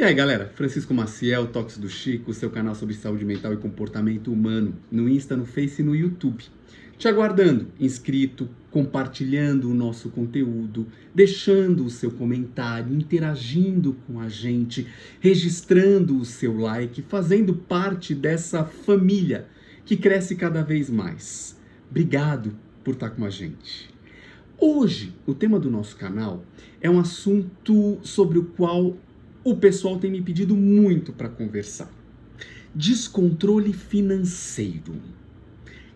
E aí galera, Francisco Maciel, Toques do Chico, seu canal sobre saúde mental e comportamento humano, no Insta, no Face e no YouTube. Te aguardando, inscrito, compartilhando o nosso conteúdo, deixando o seu comentário, interagindo com a gente, registrando o seu like, fazendo parte dessa família que cresce cada vez mais. Obrigado por estar com a gente. Hoje, o tema do nosso canal é um assunto sobre o qual o pessoal tem me pedido muito para conversar. Descontrole financeiro.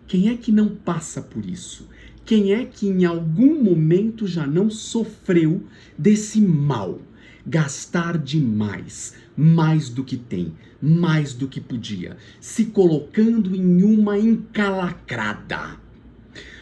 Quem é que não passa por isso? Quem é que em algum momento já não sofreu desse mal? Gastar demais, mais do que tem, mais do que podia, se colocando em uma encalacrada.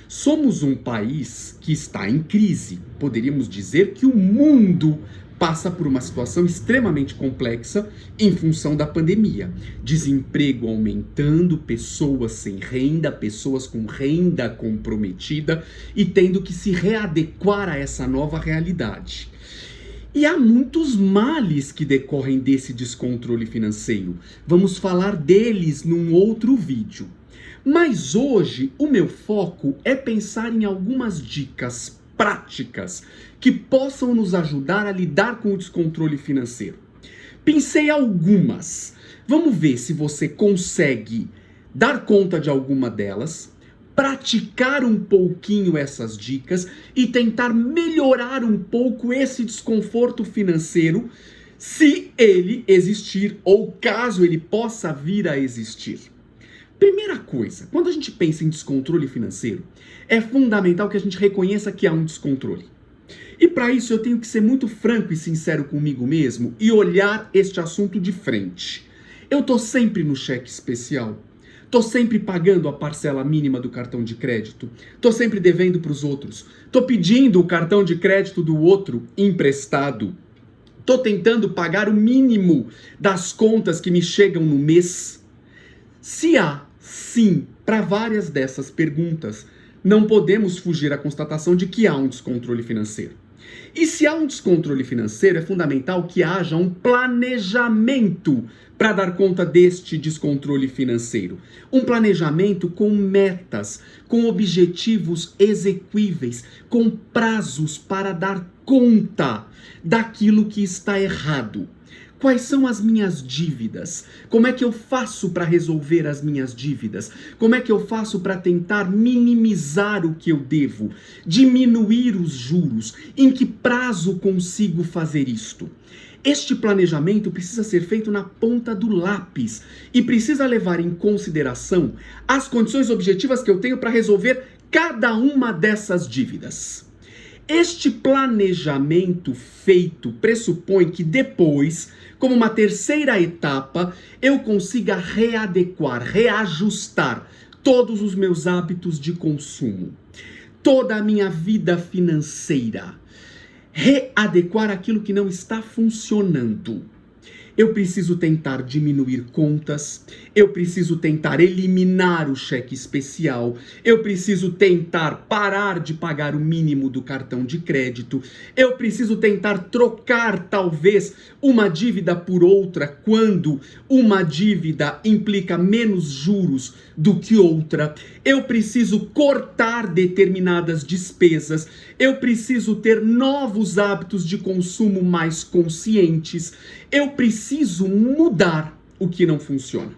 Somos um país que está em crise. Poderíamos dizer que o mundo passa por uma situação extremamente complexa em função da pandemia. Desemprego aumentando, pessoas sem renda, pessoas com renda comprometida e tendo que se readequar a essa nova realidade. E há muitos males que decorrem desse descontrole financeiro. Vamos falar deles num outro vídeo. Mas hoje o meu foco é pensar em algumas dicas práticas que possam nos ajudar a lidar com o descontrole financeiro. Pensei algumas. Vamos ver se você consegue dar conta de alguma delas, praticar um pouquinho essas dicas e tentar melhorar um pouco esse desconforto financeiro, se ele existir ou caso ele possa vir a existir. Primeira coisa, quando a gente pensa em descontrole financeiro, é fundamental que a gente reconheça que há um descontrole. E para isso eu tenho que ser muito franco e sincero comigo mesmo e olhar este assunto de frente. Eu tô sempre no cheque especial, tô sempre pagando a parcela mínima do cartão de crédito, tô sempre devendo para os outros, tô pedindo o cartão de crédito do outro emprestado, tô tentando pagar o mínimo das contas que me chegam no mês. Se há, sim, para várias dessas perguntas, não podemos fugir à constatação de que há um descontrole financeiro. E se há um descontrole financeiro, é fundamental que haja um planejamento para dar conta deste descontrole financeiro. Um planejamento com metas, com objetivos exequíveis, com prazos para dar conta daquilo que está errado. Quais são as minhas dívidas? Como é que eu faço para resolver as minhas dívidas? Como é que eu faço para tentar minimizar o que eu devo? Diminuir os juros? Em que prazo consigo fazer isto? Este planejamento precisa ser feito na ponta do lápis e precisa levar em consideração as condições objetivas que eu tenho para resolver cada uma dessas dívidas. Este planejamento feito pressupõe que depois, como uma terceira etapa, eu consiga readequar, reajustar todos os meus hábitos de consumo, toda a minha vida financeira, readequar aquilo que não está funcionando. Eu preciso tentar diminuir contas, eu preciso tentar eliminar o cheque especial, eu preciso tentar parar de pagar o mínimo do cartão de crédito, eu preciso tentar trocar talvez uma dívida por outra quando uma dívida implica menos juros do que outra, eu preciso cortar determinadas despesas, eu preciso ter novos hábitos de consumo mais conscientes, eu preciso mudar o que não funciona.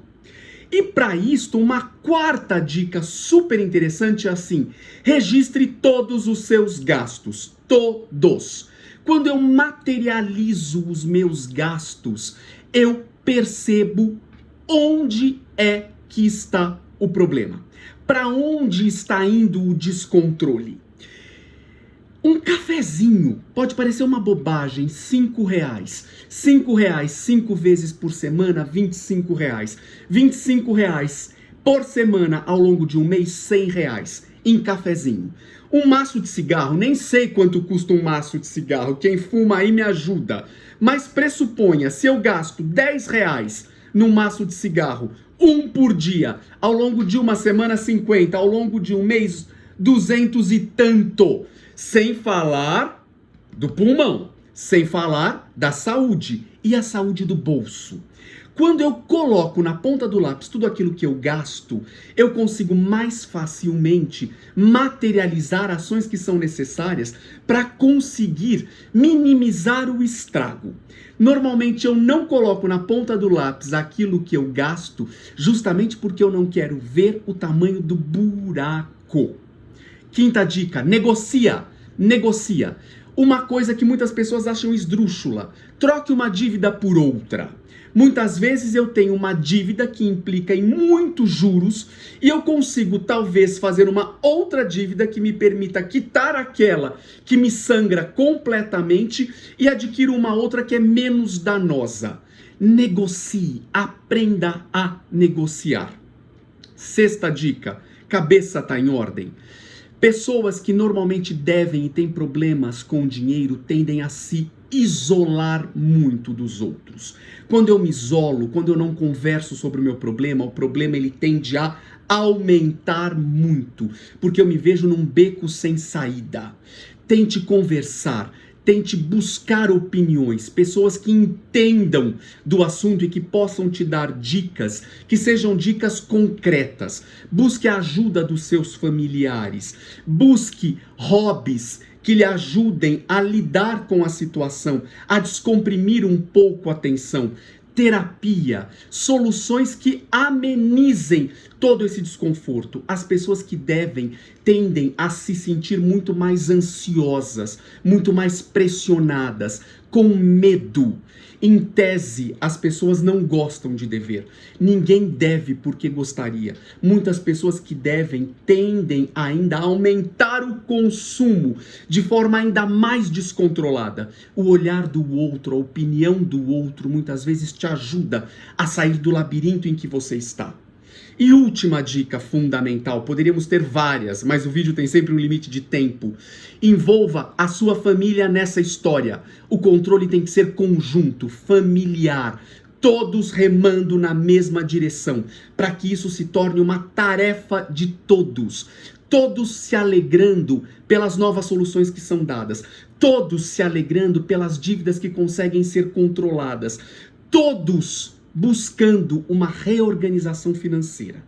E para isto, uma quarta dica super interessante é assim: registre todos os seus gastos, todos. Quando eu materializo os meus gastos, eu percebo onde é que está o problema, para onde está indo o descontrole. Um cafezinho pode parecer uma bobagem, R$5. R$5, 5 vezes por semana, R$25. R$25 por semana ao longo de um mês, R$100 em cafezinho. Um maço de cigarro, nem sei quanto custa um maço de cigarro, quem fuma aí me ajuda. Mas pressuponha, se eu gasto R$10 num maço de cigarro, um por dia, ao longo de uma semana 50, ao longo de um mês 200 e tanto. Sem falar do pulmão, sem falar da saúde E a saúde do bolso? Quando eu coloco na ponta do lápis tudo aquilo que eu gasto, eu consigo mais facilmente materializar ações que são necessárias para conseguir minimizar o estrago. Normalmente eu não coloco na ponta do lápis aquilo que eu gasto, justamente porque eu não quero ver o tamanho do buraco. Quinta dica: negocia. Negocia. Uma coisa que muitas pessoas acham esdrúxula: troque uma dívida por outra. Muitas vezes eu tenho uma dívida que implica em muitos juros e eu consigo talvez fazer uma outra dívida que me permita quitar aquela que me sangra completamente e adquiro uma outra que é menos danosa. Negocie, aprenda a negociar. Sexta dica: cabeça está em ordem. Pessoas que normalmente devem e têm problemas com dinheiro tendem a se isolar muito dos outros. Quando eu me isolo, quando eu não converso sobre o meu problema, o problema ele tende a aumentar muito, porque eu me vejo num beco sem saída. Tente conversar. Tente buscar opiniões, pessoas que entendam do assunto e que possam te dar dicas, que sejam dicas concretas. Busque a ajuda dos seus familiares. Busque hobbies que lhe ajudem a lidar com a situação, a descomprimir um pouco a tensão. Terapia, soluções que amenizem todo esse desconforto. As pessoas que devem tendem a se sentir muito mais ansiosas, muito mais pressionadas, com medo. Em tese, as pessoas não gostam de dever. Ninguém deve porque gostaria. Muitas pessoas que devem tendem ainda a aumentar o consumo de forma ainda mais descontrolada. O olhar do outro, a opinião do outro, muitas vezes te ajuda a sair do labirinto em que você está. E última dica fundamental, poderíamos ter várias, mas o vídeo tem sempre um limite de tempo. Envolva a sua família nessa história. O controle tem que ser conjunto, familiar, todos remando na mesma direção, para que isso se torne uma tarefa de todos. Todos se alegrando pelas novas soluções que são dadas, todos se alegrando pelas dívidas que conseguem ser controladas, todos buscando uma reorganização financeira.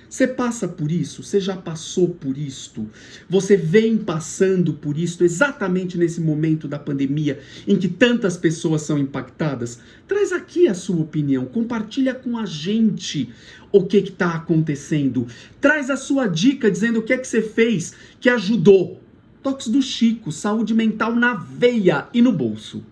Você passa por isso? Você já passou por isto? Você vem passando por isto exatamente nesse momento da pandemia em que tantas pessoas são impactadas? Traz aqui a sua opinião, compartilha com a gente o que está acontecendo. Traz a sua dica dizendo o que é que você fez que ajudou. Toques do Chico, saúde mental na veia e no bolso.